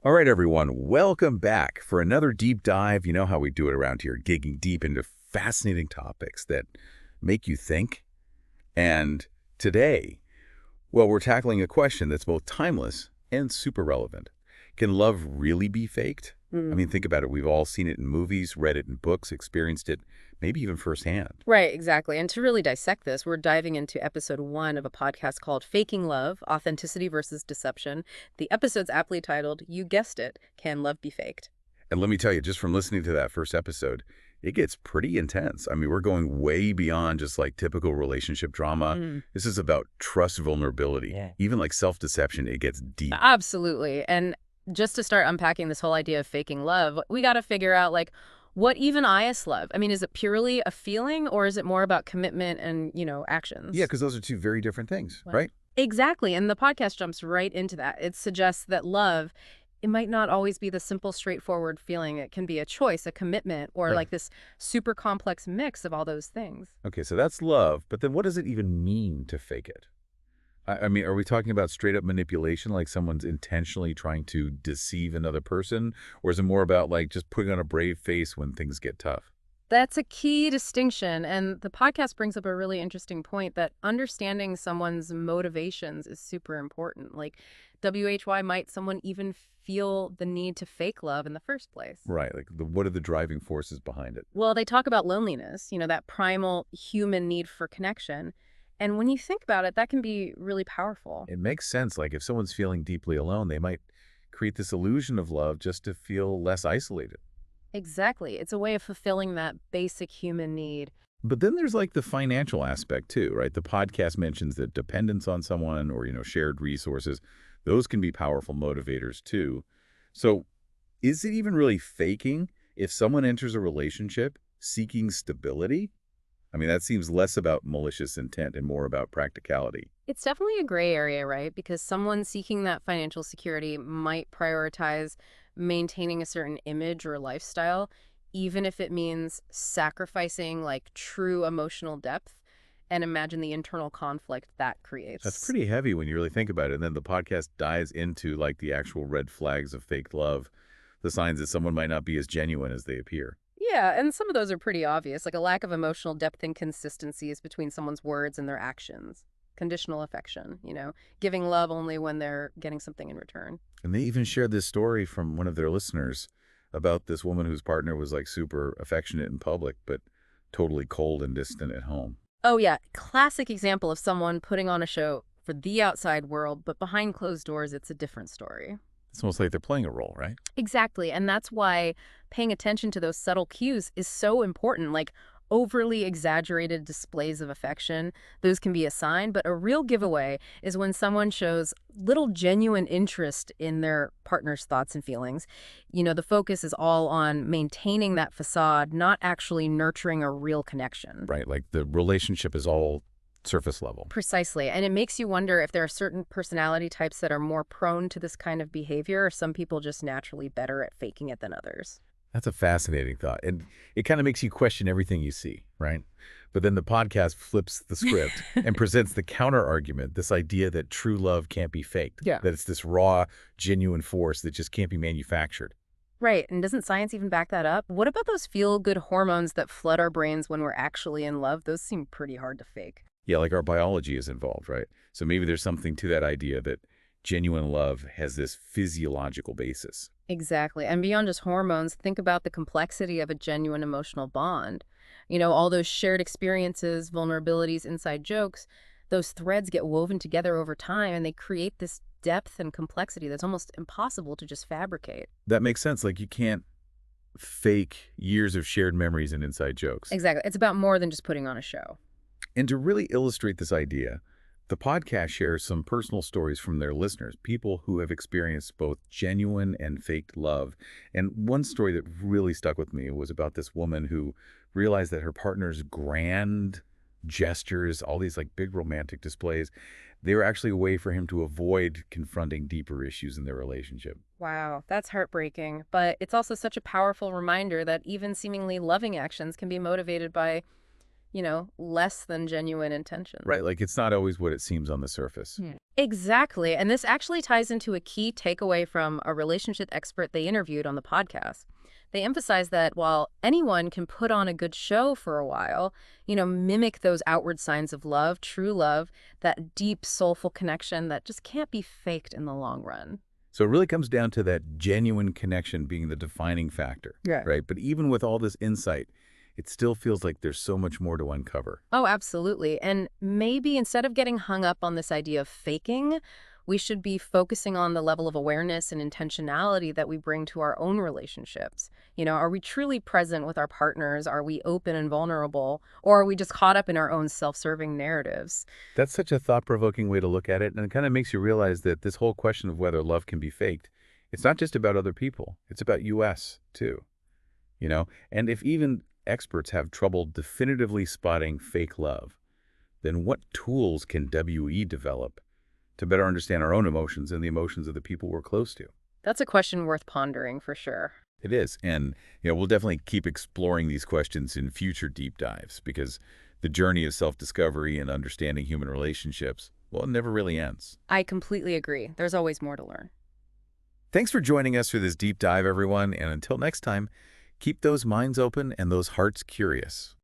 All right, everyone, welcome back for another deep dive. You know how we do it around here, digging deep into fascinating topics that make you think. And today, well, we're tackling a question that's both timeless and super relevant. Can love really be faked? I mean, think about it. We've all seen it in movies, read it in books, experienced it, maybe even firsthand. Right, exactly. And to really dissect this, we're diving into episode 1 of a podcast called Faking Love, Authenticity versus Deception. The episode's aptly titled, you guessed it, Can Love Be Faked? And let me tell you, just from listening to that first episode, it gets pretty intense. I mean, we're going way beyond just like typical relationship drama. This is about trust vulnerability. Yeah. Even like self-deception, it gets deep. Absolutely. And just to start unpacking this whole idea of faking love, we got to figure out, what even is love? I mean, is it purely a feeling or is it more about commitment and, Yeah, actions? because those are two very different things, Right. right? Exactly. And the podcast jumps right into that. It suggests that love, it might not always be the simple, straightforward feeling. It can be a choice, a commitment, or Right. like this super complex mix of all those things. Okay, so that's love, but then what does it even mean to fake it? I mean, are we talking about straight up manipulation, like someone's intentionally trying to deceive another person? Or is it more about like just putting on a brave face when things get tough? That's a key distinction. And the podcast brings up a really interesting point that understanding someone's motivations is super important. Like, WHY, might someone even feel the need to fake love in the first place? Right, like what are the driving forces behind it? Well, they talk about loneliness, that primal human need for connection. And when you think about it, that can be really powerful. It makes sense. Like if someone's feeling deeply alone, they might create this illusion of love just to feel less isolated. Exactly. It's a way of fulfilling that basic human need. But then there's like the financial aspect too, right? The podcast mentions that dependence on someone or, shared resources, those can be powerful motivators too. So is it even really faking if someone enters a relationship seeking stability? I mean, that seems less about malicious intent and more about practicality. It's definitely a gray area, right? Because someone seeking that financial security might prioritize maintaining a certain image or lifestyle, even if it means sacrificing like true emotional depth. And imagine the internal conflict that That's creates. pretty heavy when you really think about it. And then the podcast dives into like the actual red flags of fake love, the signs that someone might not be as genuine as they appear. Yeah, and some of those are pretty obvious, like a lack of emotional depth and consistencies between someone's words and their actions. Conditional affection, giving love only when they're getting something in return. And they even shared this story from one of their listeners about this woman whose partner was like super affectionate in public, but totally cold and distant at home. Oh, yeah, classic example of someone putting on a show for the outside world, but behind closed doors, it's a different story. It's almost like they're playing a role, right? Exactly, and that's why paying attention to those subtle cues is so important. Like overly exaggerated displays of affection, those can be a sign, but a real giveaway is when someone shows little genuine interest in their partner's thoughts and feelings. The focus is all on maintaining that facade, not actually nurturing a real connection. Right, like the relationship is all surface level. Precisely. And it makes you wonder if there are certain personality types that are more prone to this kind of behavior, or some people just naturally better at faking it than others. That's a fascinating thought. And it kind of makes you question everything you see, right? But then the podcast flips the script and presents the counter argument, this idea that true love can't be faked, Yeah. that it's this raw, genuine force that just can't be manufactured. Right. And doesn't science even back that up? What about those feel-good hormones that flood our brains when we're actually in love? Those seem pretty hard to fake. Yeah, like our biology is involved, right? So maybe there's something to that idea that genuine love has this physiological basis. Exactly. And beyond just hormones, think about the complexity of a genuine emotional bond. All those shared experiences, vulnerabilities, inside jokes, those threads get woven together over time and they create this depth and complexity that's almost impossible to just fabricate. That makes sense. Like you can't fake years of shared memories and inside jokes. Exactly. It's about more than just putting on a show. And to really illustrate this idea, the podcast shares some personal stories from their listeners, people who have experienced both genuine and faked love. And one story that really stuck with me was about this woman who realized that her partner's grand gestures, all these like big romantic displays, they were actually a way for him to avoid confronting deeper issues in their relationship. Wow, that's heartbreaking. But it's also such a powerful reminder that even seemingly loving actions can be motivated by less than genuine intentions. Right, like it's not always what it seems on the surface. Exactly. And this actually ties into a key takeaway from a relationship expert they interviewed on the podcast. They emphasize that while anyone can put on a good show for a while, mimic those outward signs of love, true love, that deep, soulful connection that just can't be faked in the long run. So it really comes down to that genuine connection being the defining factor, Yeah. right? But even with all this insight, it still feels like there's so much more to uncover. Oh, absolutely. And maybe instead of getting hung up on this idea of faking, we should be focusing on the level of awareness and intentionality that we bring to our own relationships. Are we truly present with our partners? Are we open and vulnerable? Or are we just caught up in our own self-serving narratives? That's such a thought-provoking way to look at it, and it kind of makes you realize that this whole question of whether love can be faked, it's not just about other people, it's about us too, you know? And if even experts have trouble definitively spotting fake love, then what tools can WE develop to better understand our own emotions and the emotions of the people we're close to? That's a question worth pondering for sure. It is. And, we'll definitely keep exploring these questions in future deep dives because the journey of self-discovery and understanding human relationships, well, it never really ends. I completely agree. There's always more to learn. Thanks for joining us for this deep dive, everyone. And until next time, keep those minds open and those hearts curious.